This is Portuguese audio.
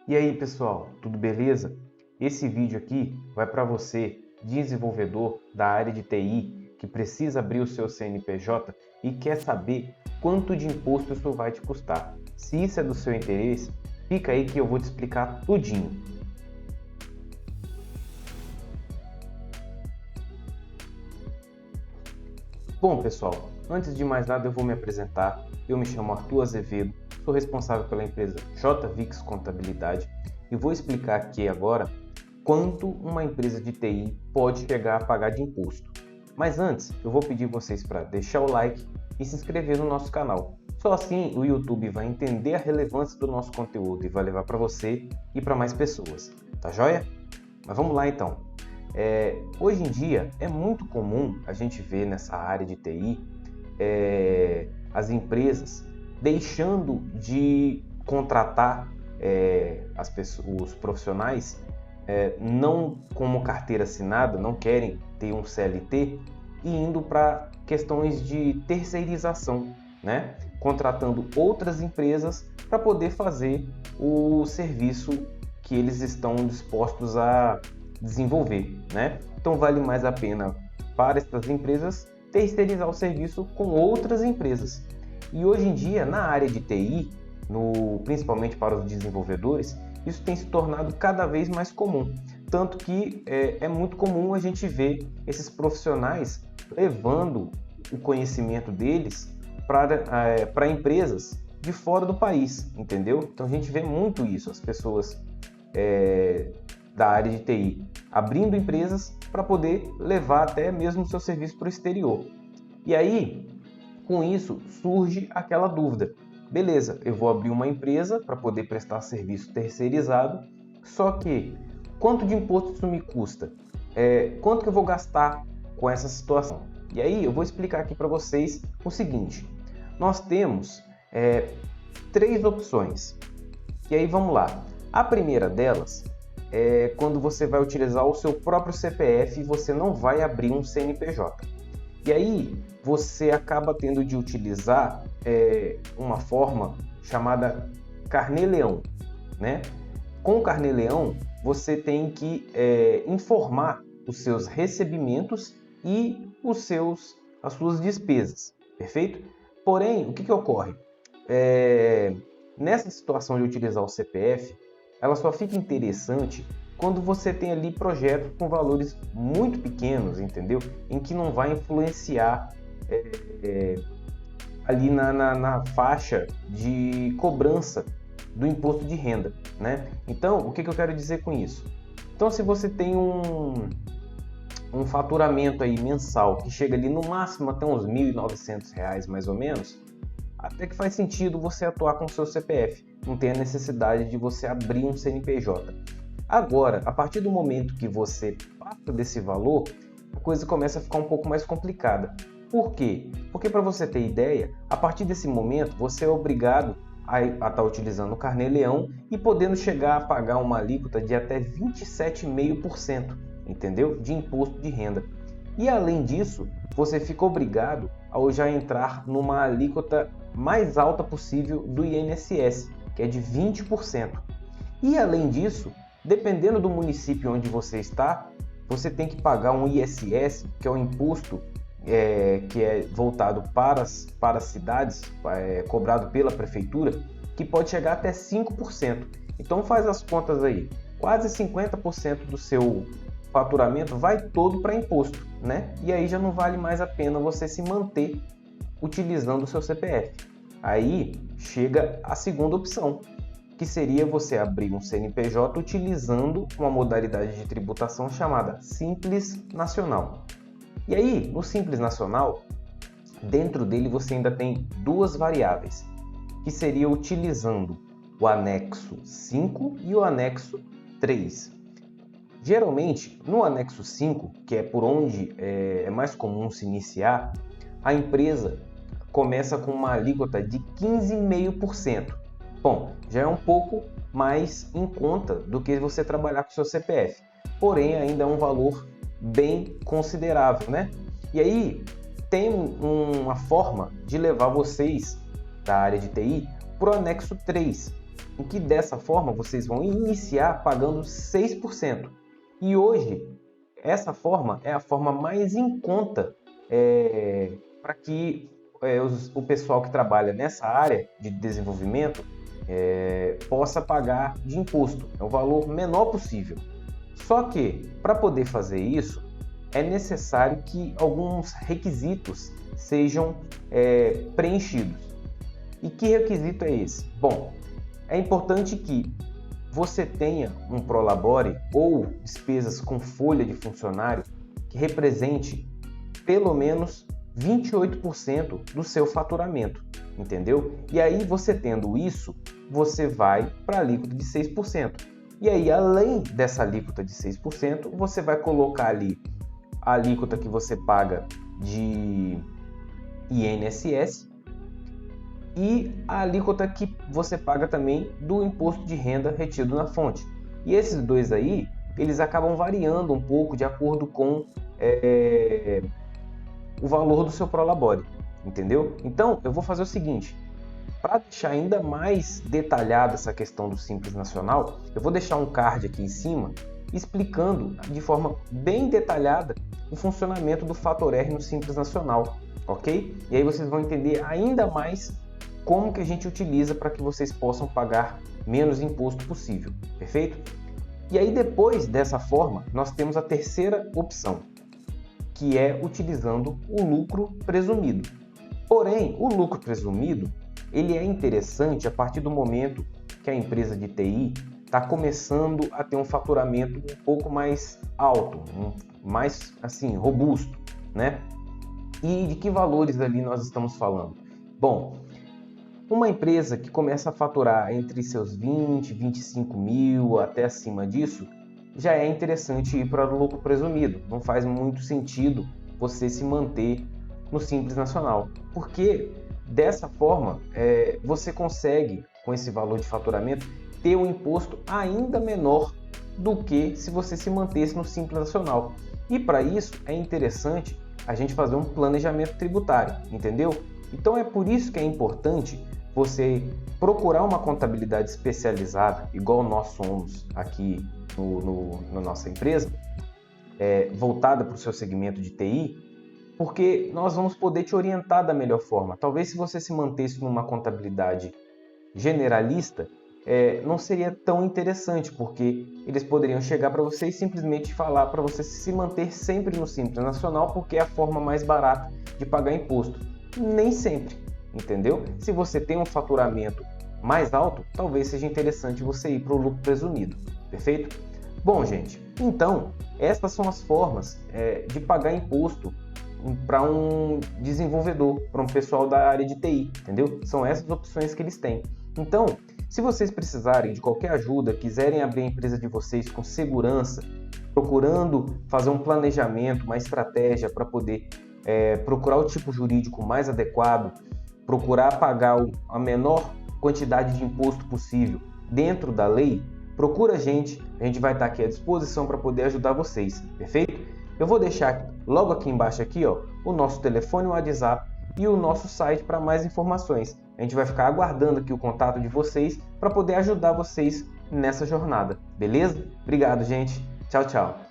E aí pessoal, tudo beleza? Esse vídeo aqui vai para você, desenvolvedor da área de TI, que precisa abrir o seu CNPJ e quer saber quanto de imposto isso vai te custar. Se isso é do seu interesse, fica aí que eu vou te explicar tudinho. Bom pessoal, antes de mais nada eu vou me apresentar. Eu me chamo Arthur Azevedo, sou responsável pela empresa JVix Contabilidade e vou explicar aqui agora quanto uma empresa de TI pode chegar a pagar de imposto. Mas antes, eu vou pedir vocês para deixar o like e se inscrever no nosso canal. Só assim o YouTube vai entender a relevância do nosso conteúdo e vai levar para você e para mais pessoas. Tá joia? Mas vamos lá então. Hoje em dia é muito comum a gente ver nessa área de TI as empresas deixando de contratar os profissionais não como carteira assinada, não querem ter um CLT e indo para questões de terceirização, né? Contratando outras empresas para poder fazer o serviço que eles estão dispostos a desenvolver, né? Então vale mais a pena para essas empresas terceirizar o serviço com outras empresas. E hoje em dia, na área de TI, principalmente para os desenvolvedores, isso tem se tornado cada vez mais comum. Tanto que é muito comum a gente ver esses profissionais levando o conhecimento deles para empresas de fora do país, entendeu? Então a gente vê muito isso, as pessoas da área de TI abrindo empresas para poder levar até mesmo o seu serviço para o exterior. E aí, com isso, surge aquela dúvida. Beleza, eu vou abrir uma empresa para poder prestar serviço terceirizado, só que quanto de imposto isso me custa? Quanto que eu vou gastar com essa situação? E aí eu vou explicar aqui para vocês o seguinte. Nós temos 3 opções. E aí vamos lá. A primeira delas é quando você vai utilizar o seu próprio CPF e você não vai abrir um CNPJ. E aí você acaba tendo de utilizar uma forma chamada Carnê-Leão, né? Com o Carnê-Leão você tem que informar os seus recebimentos e as suas despesas, perfeito? Porém, o que ocorre? Nessa situação de utilizar o CPF, ela só fica interessante quando você tem ali projetos com valores muito pequenos, entendeu? Em que não vai influenciar ali na faixa de cobrança do imposto de renda, né? Então, o que eu quero dizer com isso? Então, se você tem um faturamento aí mensal que chega ali no máximo até uns R$ 1.900 mais ou menos, até que faz sentido você atuar com o seu CPF, não tem a necessidade de você abrir um CNPJ. Agora, a partir do momento que você passa desse valor, a coisa começa a ficar um pouco mais complicada. Por quê? Porque, para você ter ideia, a partir desse momento você é obrigado a estar utilizando o Carnê-Leão e podendo chegar a pagar uma alíquota de até 27,5%, entendeu? De imposto de renda. E além disso, você fica obrigado a já entrar numa alíquota mais alta possível do INSS, que é de 20%. E além disso, dependendo do município onde você está, você tem que pagar um ISS, que é o imposto que é voltado para as cidades, cobrado pela prefeitura, que pode chegar até 5%. Então faz as contas aí, quase 50% do seu faturamento vai todo para imposto, né? E aí já não vale mais a pena você se manter utilizando o seu CPF. Aí chega a segunda opção, que seria você abrir um CNPJ utilizando uma modalidade de tributação chamada Simples Nacional. E aí, no Simples Nacional, dentro dele você ainda tem 2 variáveis, que seria utilizando o anexo 5 e o anexo 3. Geralmente, no anexo 5, que é por onde é mais comum se iniciar, a empresa começa com uma alíquota de 15,5%. Bom, já é um pouco mais em conta do que você trabalhar com o seu CPF, porém ainda é um valor bem considerável, né? E aí tem uma forma de levar vocês da área de TI para o anexo 3, em que dessa forma vocês vão iniciar pagando 6%. E hoje, essa forma é a forma mais em conta para que o pessoal que trabalha nessa área de desenvolvimento possa pagar de imposto. É o valor menor possível. Só que, para poder fazer isso, é necessário que alguns requisitos sejam preenchidos. E que requisito é esse? Bom, é importante que você tenha um prolabore ou despesas com folha de funcionário que represente pelo menos 28% do seu faturamento, entendeu? E aí, você tendo isso, você vai para a alíquota de 6%. E aí, além dessa alíquota de 6%, você vai colocar ali a alíquota que você paga de INSS e a alíquota que você paga também do imposto de renda retido na fonte. E esses dois aí, eles acabam variando um pouco de acordo com o valor do seu prolabore, entendeu? Então, eu vou fazer o seguinte, para deixar ainda mais detalhada essa questão do Simples Nacional, eu vou deixar um card aqui em cima explicando de forma bem detalhada o funcionamento do Fator R no Simples Nacional, ok? E aí vocês vão entender ainda mais como que a gente utiliza para que vocês possam pagar menos imposto possível, perfeito? E aí depois dessa forma, nós temos a terceira opção, que é utilizando o lucro presumido. Porém, o lucro presumido, ele é interessante a partir do momento que a empresa de TI está começando a ter um faturamento um pouco mais alto, mais assim, robusto, né? E de que valores ali nós estamos falando? Bom, uma empresa que começa a faturar entre seus 20, 25 mil até acima disso, já é interessante ir para o lucro presumido. Não faz muito sentido você se manter no Simples Nacional, porque dessa forma você consegue, com esse valor de faturamento, ter um imposto ainda menor do que se você se mantesse no Simples Nacional. E para isso é interessante a gente fazer um planejamento tributário, entendeu? Então é por isso que é importante você procurar uma contabilidade especializada, igual nós somos aqui na nossa empresa, voltada para o seu segmento de TI, porque nós vamos poder te orientar da melhor forma. Talvez se você se mantesse numa contabilidade generalista, não seria tão interessante, porque eles poderiam chegar para você e simplesmente falar para você se manter sempre no Simples Nacional, porque é a forma mais barata de pagar imposto. Nem sempre, entendeu? Se você tem um faturamento mais alto, talvez seja interessante você ir para o lucro presumido, perfeito? Bom, gente, então, estas são as formas de pagar imposto para um desenvolvedor, para um pessoal da área de TI, entendeu? São essas opções que eles têm. Então, se vocês precisarem de qualquer ajuda, quiserem abrir a empresa de vocês com segurança, procurando fazer um planejamento, uma estratégia para poder procurar o tipo jurídico mais adequado, procurar pagar a menor quantidade de imposto possível dentro da lei, procura a gente vai estar aqui à disposição para poder ajudar vocês, perfeito? Eu vou deixar logo aqui embaixo aqui, ó, o nosso telefone, o WhatsApp e o nosso site para mais informações. A gente vai ficar aguardando aqui o contato de vocês para poder ajudar vocês nessa jornada, beleza? Obrigado, gente. Tchau, tchau.